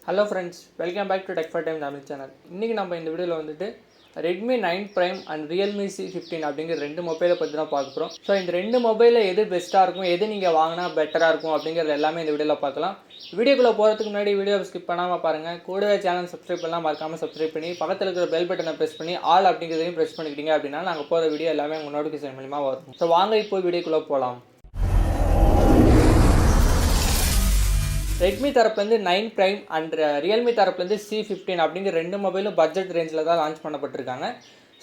Hello friends, welcome back to Tech for Time Tamil channel. இன்னைக்கு நம்ம இந்த வீடியோல வந்துட்டு Redmi 9 Prime and Realme C15 அப்படிங்கிற ரெண்டு மொபைலை பத்தி தான் பார்க்க போறோம். சோ இந்த ரெண்டு மொபைல்ல எது பெஸ்டா இருக்கும், எது நீங்க வாங்குனா பெட்டரா இருக்கும் அப்படிங்கறது எல்லாமே இந்த வீடியோல பார்க்கலாம். வீடியோக்குள்ள போறதுக்கு முன்னாடி வீடியோவை ஸ்கிப் பண்ணாம பாருங்க. கூடவே சேனல் சப்ஸ்கிரைப் பண்ணலாம் மறக்காம சப்ஸ்கிரைப் பண்ணி பக்கத்துல இருக்கிற பெல் பட்டனை பிரஸ் பண்ணி ஆல் அப்படிங்கறதையும் பிரஸ் பண்ணிக்கிட்டீங்க அப்படினா நாங்க போற வீடியோ எல்லாமே உங்க நோட்டிஃபிகேஷன் மூலமா வரும். சோ வாங்க இப்போ வீடியோக்குள்ள போலாம். Redmi தரப்புலேருந்து 9 Prime and Realme தரப்புலேருந்து C15 அப்படிங்கிற ரெண்டு மொபைலும் பட்ஜெட் ரேஞ்சில் தான் லான்ச் பண்ணப்பட்டிருக்காங்க.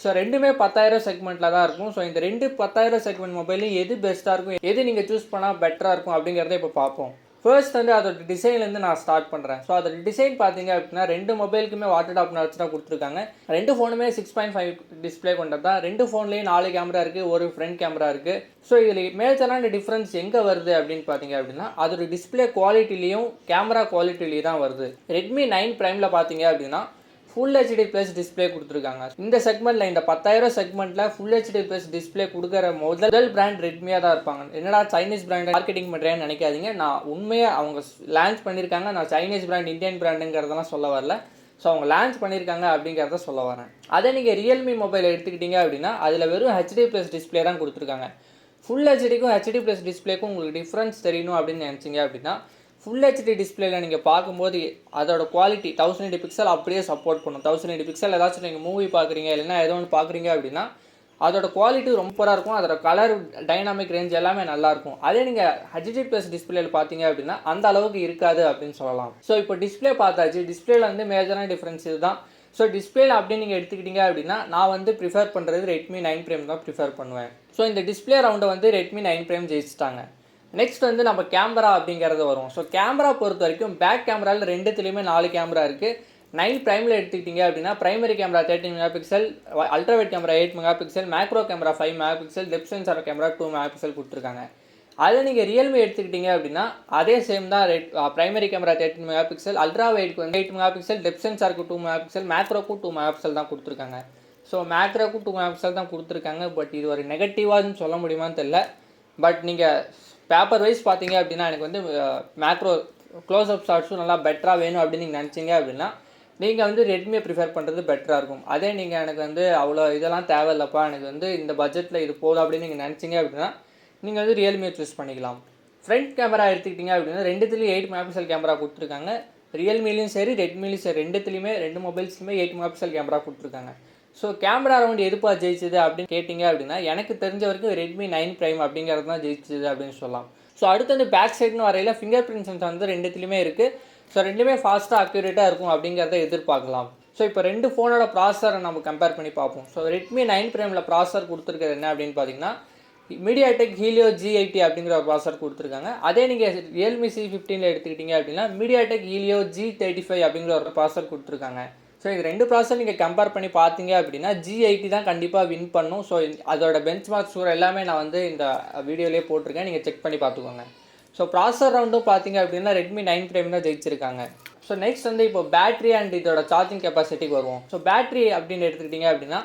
ஸோ ரெண்டுமே 10,000 செக்மெண்ட்டில் தான் இருக்கும். ஸோ இந்த ரெண்டு 10,000 செக்மெண்ட் மொபைலும் எது பெஸ்ட்டாக இருக்கும், எது நீங்கள் சூஸ் பண்ணால் பெட்டராக இருக்கும் அப்படிங்கிறத இப்போ பார்ப்போம். ஃபர்ஸ்ட் வந்து அதோட டிசைன்லேருந்து நான் ஸ்டார்ட் பண்ணுறேன். ஸோ அதோட டிசைன் பார்த்தீங்க அப்படின்னா ரெண்டு மொபைலுக்குமே வாட்டர் டாப் நட்ஸ் தான் கொடுத்துருக்காங்க. ரெண்டு ஃபோனுமே 6.5 டிஸ்பிளே கொண்டது தான். ரெண்டு ஃபோன்லேயும் 4 கேமரா இருக்குது, ஒரு ஃப்ரண்ட் கேமரா இருக்குது. ஸோ இதில் மேஜரான டிஃப்ரென்ஸ் எங்கே வருது அப்படின்னு பார்த்தீங்க அப்படின்னா அதோட டிஸ்பிளே குவாலிட்டிலையும் கேமரா குவாலிட்டிலையும் தான் வருது. ரெட்மி 9 ப்ரைமில் பார்த்தீங்க அப்படின்னா ஃபுல் ஹெச்டி ப்ளஸ் டிஸ்பிளே கொடுத்துருக்காங்க. இந்த செக்மெண்ட்டில் இந்த 10,000 செக்மெண்ட்டில் ஃபுல் ஹெச்டி ப்ளஸ் டிஸ்பிளே கொடுக்குற முதல் பிராண்ட் ரெட்மியாக தான் இருப்பாங்க. என்னடா சைனீஸ் பிராண்ட் மார்க்கெட்டிங் பண்ணுறேன்னு நினைக்காதீங்க. நான் உண்மையாக அவங்க லான்ச் பண்ணியிருக்காங்க. நான் சைனீஸ் பிராண்ட் இந்தியன் பிராண்டுங்கிறதெல்லாம் சொல்ல வரல. ஸோ அவங்க லான்ச் பண்ணியிருக்காங்க அப்படிங்கிறத சொல்ல வரேன். அதே நீங்கள் ரியல்மி மொபைல் எடுத்துக்கிட்டீங்க அப்படின்னா அதில் வெறும் ஹெச்டி ப்ளஸ் டிஸ்பிளே தான் கொடுத்துருக்காங்க. ஃபுல் ஹெச்டிக்கும் ஹெச்டி ப்ளஸ் டிஸ்பிளேக்கும் உங்களுக்கு டிஃப்ரென்ஸ் தெரியணும் அப்படின்னு நினச்சிங்க அப்படின்னா ஃபுல் ஹெச்டி டிஸ்பிளேல நீங்கள் பார்க்கும்போது அதோட குவாலிட்டி 1080 பிக்சல் அப்படியே சப்போர்ட் பண்ணும். 1080 பிக்சல் ஏதாச்சும் நீங்கள் மூவி பார்க்குறீங்க இல்லைன்னா ஏதோ ஒன்று பார்க்குறீங்க அப்படின்னா அதோட குவாலிட்டி ரொம்ப இருக்கும். அதோட கலர் டைனாமிக் ரேஞ்ச் எல்லாமே நல்லாயிருக்கும். அதே நீங்கள் ஹெச்டி ப்ளஸ் டிஸ்பிளேல பார்த்தீங்க அப்படின்னா அந்த அளவுக்கு இருக்காது அப்படின்னு சொல்லலாம். ஸோ இப்போ டிஸ்பிளே பார்த்தாச்சு. டிஸ்பிளேல வந்து மேஜரான டிஃப்ரென்ஸ் இதுதான். ஸோ டிஸ்பிளேல அப்படின்னு நீங்கள் எடுத்துக்கிட்டீங்க அப்படின்னா நான் வந்து ப்ரிஃபர் பண்ணுறது Redmi 9 Prime தான் ப்ரிஃபர் பண்ணுவேன். ஸோ இந்த டிஸ்பிளே ரவுண்டை வந்து Redmi 9 Prime ஜெயிச்சிட்டாங்க. நெக்ஸ்ட் வந்து நம்ம கேமரா அப்படிங்கிறது வரும். ஸோ கேமரா பொறுத்த வரைக்கும் பேக் கேமராவில் ரெண்டுத்துலேயுமே 4 கேமரா இருக்குது. 9 ப்ரைமில் எடுத்துக்கிட்டிங்க அப்படின்னா primary camera 13 mega pixel, ultrawide camera 8 mega pixel, macro camera 5 mega pixel, depth sensor camera 2 mega pixel கொடுத்துருக்காங்க. அதில் நீங்கள் ரியல்மி எடுத்துக்கிட்டிங்க அப்படின்னா அதே சேம் தான். பிரைமரி கேமரா 13 மெகா பிக்சல், அல்ட்ராவைட்க்கு வந்து 8 மெகா பிக்சல், டெப்த் சென்சாருக்கு 2 மெகா பிக்சல், மேக்ரோக்கும் 2 மெகா பிக்சல் தான் கொடுத்துருக்காங்க. ஸோ மேக்ரோக்கும் 2 மெகா பிக்சல் தான் கொடுத்துருக்காங்க. பட் இது ஒரு நெகட்டிவான்னு சொல்ல முடியுமான்னு தெரியல. பட் நீங்கள் பேப்பர் வைஸ் பார்த்தீங்க அப்படின்னா எனக்கு வந்து மேக்ரோ க்ளோஸ்அப் ஷாட்ஸும் நல்லா பெட்டராக வேணும் அப்படின்னு நீங்கள் நினச்சிங்க அப்படின்னா நீங்கள் வந்து ரெட்மியை ப்ரிஃபர் பண்ணுறது பெட்டராக இருக்கும். அதே நீங்கள் எனக்கு வந்து அவ்வளோ இதெல்லாம் தேவையில்லப்பா, எனக்கு வந்து இந்த பட்ஜெட்டில் இது போதும் அப்படின்னு நீங்கள் நினச்சிங்க அப்படின்னா நீங்கள் வந்து ரியல்மியை சூஸ் பண்ணிக்கலாம். ஃப்ரண்ட் கேமரா எடுத்துக்கிட்டிங்க அப்படின்னா ரெண்டுத்துலேயும் 8 மெகா பிக்சல் கேமரா கொடுத்துருக்காங்க. ரியல்மிலையும் சரி ரெட்மிலையும் சரி ரெண்டுத்துலேயுமே ரெண்டு மொபைல்ஸ்லையுமே 8 மெகா பிக்சல் கேமரா கொடுத்துருக்காங்க. ஸோ கேமரா ரவுண்ட் எதுப்பா ஜெயிச்சது அப்படின்னு கேட்டிங்க அப்படின்னா எனக்கு தெரிஞ்ச வரைக்கும் Redmi 9 Prime அப்படிங்கிறது தான் ஜெயிச்சது அப்படின்னு சொல்லலாம். ஸோ அடுத்து வந்து பேக் சைடுன்னு வரையில் ஃபிங்கர் பிரிண்ட் சென்சார் வந்து ரெண்டுத்துலையுமே இருக்குது. ஸோ ரெண்டுமே ஃபாஸ்ட்டாக அக்யூரேட்டாக இருக்கும் அப்படிங்கிறத எதிர்பார்க்கலாம். ஸோ இப்போ ரெண்டு ஃபோனோட ப்ராசரை நம்ம கம்பேர் பண்ணி பார்ப்போம். ஸோ Redmi 9 Primeல ப்ராசர் கொடுத்துருக்கிறது என்ன அப்படின்னு பார்த்தீங்கன்னா MediaTek Helio G80 அப்படிங்கிற ஒரு ப்ராசர் கொடுத்துருக்காங்க. அதே நீங்கள் Realme C15 எடுத்துக்கிட்டீங்க அப்படின்னா MediaTek Helio G35 அப்படிங்கிற ஒரு ப்ராசர் கொடுத்துருக்காங்க. ஸோ இது ரெண்டு ப்ராசர் நீங்கள் கம்பேர் பண்ணி பார்த்தீங்க அப்படின்னா G80 தான் கண்டிப்பாக வின் பண்ணும். ஸோ அதோட பெஞ்ச் மார்க் ஸ்கோர் எல்லாமே நான் வந்து இந்த வீடியோலேயே போட்டிருக்கேன், நீங்கள் செக் பண்ணி பார்த்துக்கோங்க. ஸோ ப்ராசர் ரவுண்டும் பார்த்தீங்க அப்படின்னா Redmi 9 Prime தான் ஜெயிச்சிருக்காங்க. ஸோ நெக்ஸ்ட் வந்து இப்போ பேட்டரி அண்ட் இதோட சார்ஜிங் கெப்பாசிட்டிக்கு வருவோம். ஸோ பேட்டரி அப்படின்னு எடுத்துக்கிட்டிங்க அப்படின்னா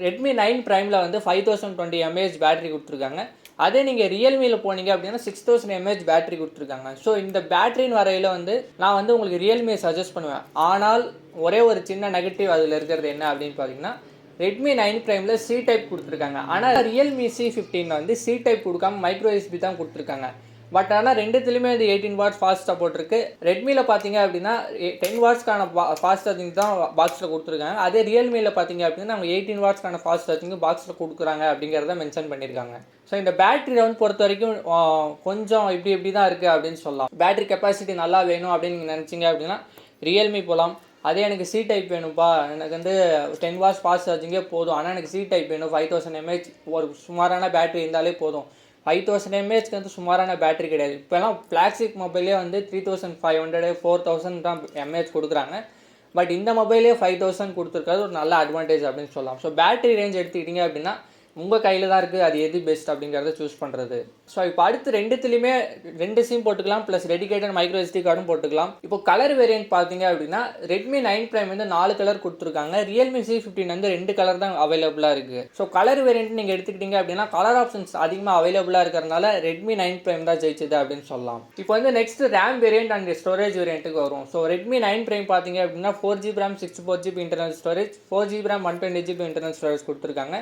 Redmi 9 Primeல வந்து 5020 mAh பேட்டரி கொடுத்துருக்காங்க. அதே நீங்கள் ரியல்மியில் போனீங்க அப்படின்னா 6000 mAh பேட்டரி கொடுத்துருக்காங்க. ஸோ இந்த பேட்டரின்னு வரையில் வந்து நான் வந்து உங்களுக்கு ரியல்மியை சஜஸ்ட் பண்ணுவேன். ஆனால் ஒரே ஒரு சின்ன நெகட்டிவ் அதில் இருக்கிறது என்ன அப்படின்னு பார்த்தீங்கன்னா Redmi 9 Primeல C டைப் கொடுத்துருக்காங்க. ஆனால் Realme C15 வந்து C டைப் கொடுக்காம மைக்ரோ USB தான் கொடுத்துருக்காங்க. பட் ஆனால் ரெண்டுத்துலேயுமே வந்து 18 வாட்ஸ் ஃபாஸ்ட் சப்போர்ட் இருக்குது. ரெட்மியில் பார்த்தீங்க அப்படின்னா 10 வாட்ஸ்க்கான ஃபாஸ்ட் சார்ஜிங் தான் பாக்ஸில் கொடுத்துருக்காங்க. அதே ரியல்மியில் பார்த்தீங்க அப்படின்னா அவங்க 18 வாட்ஸ்க்கான ஃபாஸ்ட் சார்ஜிங் பாக்ஸில் கொடுக்குறாங்க அப்படிங்கிறத மென்ஷன் பண்ணியிருக்காங்க. ஸோ இந்த பேட்டரி ரவுண்ட் பொறுத்த வரைக்கும் கொஞ்சம் இப்படி தான் இருக்குது அப்படின்னு சொல்லலாம். பேட்டரி கெப்பாசிட்டி நல்லா வேணும் அப்படின்னு நீங்கள் நினச்சிங்க அப்படின்னா ரியல்மி போகலாம். அதே எனக்கு C டைப் வேணும்ப்பா, எனக்கு வந்து 10 வாட்ஸ் ஃபாஸ்ட் சார்ஜிங்கே போதும், ஆனால் எனக்கு C டைப் வேணும், 5000 mAh ஒரு சுமாரான பேட்டரி இருந்தாலே போதும். 5000 mAhக்கு வந்து சுமாரான பேட்டரி கிடையாது. இப்போலாம் ஃப்ளாக்ஷிப் மொபைலே வந்து 3500 4000 தான் mAh கொடுக்குறாங்க. பட் இந்த மொபைலே 5000 கொடுத்துருக்காது ஒரு நல்ல அட்வான்டேஜ் அப்படின்னு சொல்லலாம். ஸோ பேட்டரி ரேஞ்ச் எடுத்துக்கிட்டிங்க அப்படின்னா உங்கள் கையில் தான் இருக்குது அது எது பெஸ்ட் அப்படிங்கிறத சூஸ் பண்ணுறது. ஸோ இப்போ அடுத்து ரெண்டுத்துலேயுமே 2 சிம் போட்டுக்கலாம், ப்ளஸ் டெடிகேட்டட் மைக்ரோ SD கார்டும் போட்டுக்கலாம். இப்போ கலர் வேரியன்ட் பார்த்தீங்க அப்படின்னா Redmi 9 Prime வந்து 4 கலர் கொடுத்துருக்காங்க. Realme C15 வந்து 2 கலர் தான் அவைலபிளாக இருக்குது. ஸோ கலர் வேரியன்ட் நீங்கள் எடுத்துக்கிட்டீங்க அப்படின்னா கலர் ஆப்ஷன்ஸ் அதிகமாக அவைலபிளாக இருக்கிறதுனால Redmi 9 Prime தான் ஜெயிச்சது அப்படின்னு சொல்லலாம். இப்போ வந்து next RAM variant and storage வேரியன்ட்டுக்கு வரும். ஸோ Redmi 9 Prime பார்த்தீங்க அப்படின்னா 4GB RAM 64GB internal storage, 4GB RAM 128GB internal storage கொடுத்துருக்காங்க.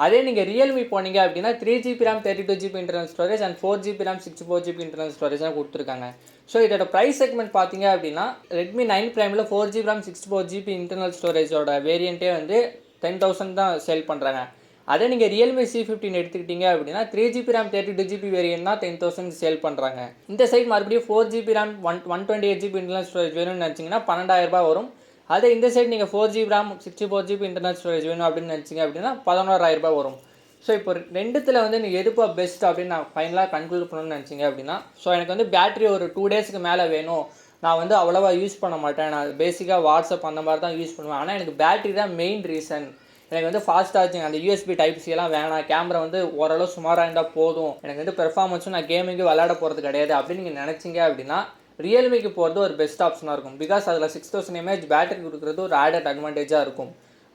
அதே நீங்கள் ரியல்மி போனீங்க அப்படின்னா 3GB RAM 32GB internal storage and 4GB RAM 64GB internal storage தான் கொடுத்துருக்காங்க. ஸோ இதோட ப்ரைஸ் செக்மெண்ட் பார்த்தீங்க அப்படின்னா Redmi 9 Primeல 4GB RAM 64GB இன்டர்னல் ஸ்டோரேஜோட வேரியண்ட்டே வந்து 10,000 தான் சேல் பண்ணுறாங்க. அதே நீங்கள் Realme C15 எடுத்துக்கிட்டீங்க அப்படின்னா 3GB RAM 32GB வேரியன்ட் தான் 10,000 சேல் பண்ணுறாங்க. இந்த சைட் மறுபடியும் 4GB RAM 128GB internal storage வேணும்னு நினச்சிங்கன்னா 12,000 ரூபாய் வரும். அதே இந்த சைடு நீங்கள் 4GB RAM 64GB internal storage வேணும் அப்படின்னு நினச்சிங்க அப்படின்னா 11,000 ரூபாய் வரும். ஸோ இப்போ ரெண்டுத்தில் வந்து நீங்கள் எதுப்பா பெஸ்ட் அப்படின்னு நான் ஃபைனலாக கன்க்ளூட் பண்ணணும்னு நினச்சிங்க அப்படின்னா, ஸோ எனக்கு வந்து பேட்டரி ஒரு 2 டேஸ்க்கு மேலே வேணும், நான் வந்து அவ்வளோவா யூஸ் பண்ண மாட்டேன், நான் பேசிக்காக வாட்ஸ்அப் அந்த மாதிரி தான் யூஸ் பண்ணுவேன், ஆனால் எனக்கு பேட்டரி தான் மெயின் ரீசன், எனக்கு வந்து ஃபாஸ்ட் சார்ஜிங் அந்த USB Type-C எல்லாம் வேணாம், கேமரா வந்து ஓரளவு சுமாராக இருந்தால் போதும், எனக்கு வந்து பெர்ஃபார்மன்ஸும் நான் கேமிங்கு விளையாட போகிறது கிடையாது அப்படின்னு நீங்கள் நினச்சிங்க அப்படின்னா ரியல்மிக்கு போகிறது ஒரு பெஸ்ட் ஆப்ஷனாக இருக்கும். பிகாஸ் அதில் 6000 mAh பேட்டரி கொடுக்குறது ஒரு ஆடட் அட்வான்டேஜாக இருக்கும்.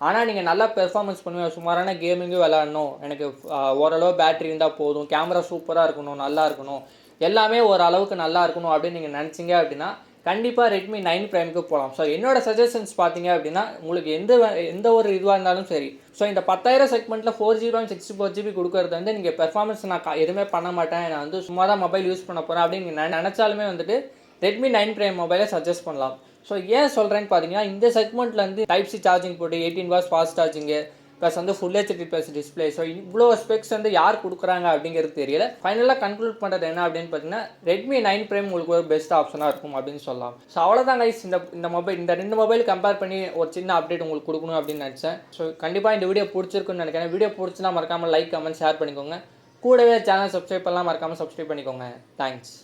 ஆனால் நீங்கள் நல்லா பெர்ஃபார்மன்ஸ் பண்ணுவீங்க, சுமாரான கேமிங்கும் விளையாடணும், எனக்கு ஓரளவு பேட்டரி இருந்தால் போதும், கேமரா சூப்பராக இருக்கணும், நல்லா இருக்கணும், எல்லாமே ஓரளவுக்கு நல்லா இருக்கணும் அப்படின்னு நீங்கள் நினச்சிங்க அப்படின்னா கண்டிப்பாக Redmi 9 Primeக்கு போகலாம். ஸோ என்னோட சஜஷன்ஸ் பார்த்தீங்க அப்படின்னா உங்களுக்கு எந்த ஒரு இதுவாக இருந்தாலும் சரி, ஸோ இந்த 10,000 செக்மெண்ட்டில் 4GB RAM 64GB கொடுக்குறது வந்து நீங்கள் பெர்ஃபார்மன்ஸ் நான் எதுவுமே பண்ண மாட்டேன், நான் வந்து சும்மா தான் மொபைல் யூஸ் பண்ண போகிறேன் அப்படின்னு நீங்கள் நினச்சாலுமே வந்துட்டு Redmi 9 Prime மொபைலை சஜஸ்ட் பண்ணலாம். ஸோ ஏன் சொல்கிறேன்னு பார்த்தீங்கன்னா இந்த செக்மெண்ட்டில் வந்து Type-C சார்ஜிங் போட்டு 18 watts ஃபாஸ்ட் சார்ஜிங்கு ப்ளஸ் வந்து full HD plus display, so இவ்வளோ ஸ்பெக்ஸ் வந்து யார் கொடுக்குறாங்க அப்படிங்கிறது தெரியல. ஃபைனலாக கன்க்ளூட் பண்ணுறது என்ன அப்படின்னு பார்த்தீங்கன்னா Redmi 9 Prime உங்களுக்கு ஒரு பெஸ்ட் ஆப்ஷனாக இருக்கும் அப்படின்னு சொல்லலாம். ஸோ அவ்வளோதான் கைஸ், இந்த மொபைல் இந்த 2 மொபைல் கம்பேர் பண்ணி ஒரு சின்ன அப்டேட் உங்களுக்கு கொடுக்கணும் அப்படின்னு நினச்சேன். ஸோ கண்டிப்பாக இந்த வீடியோ பிடிச்சிருக்குன்னு நினைக்கிறேன். வீடியோ பிடிச்சினா மறக்காமல் லைக் கமெண்ட் ஷேர் பண்ணிக்கோங்க. கூடவே சேனல் சப்ஸ்கிரைப் பண்ணலாம், மறக்காமல் சப்ஸ்கிரைப் பண்ணிக்கோங்க. தேங்க்ஸ்.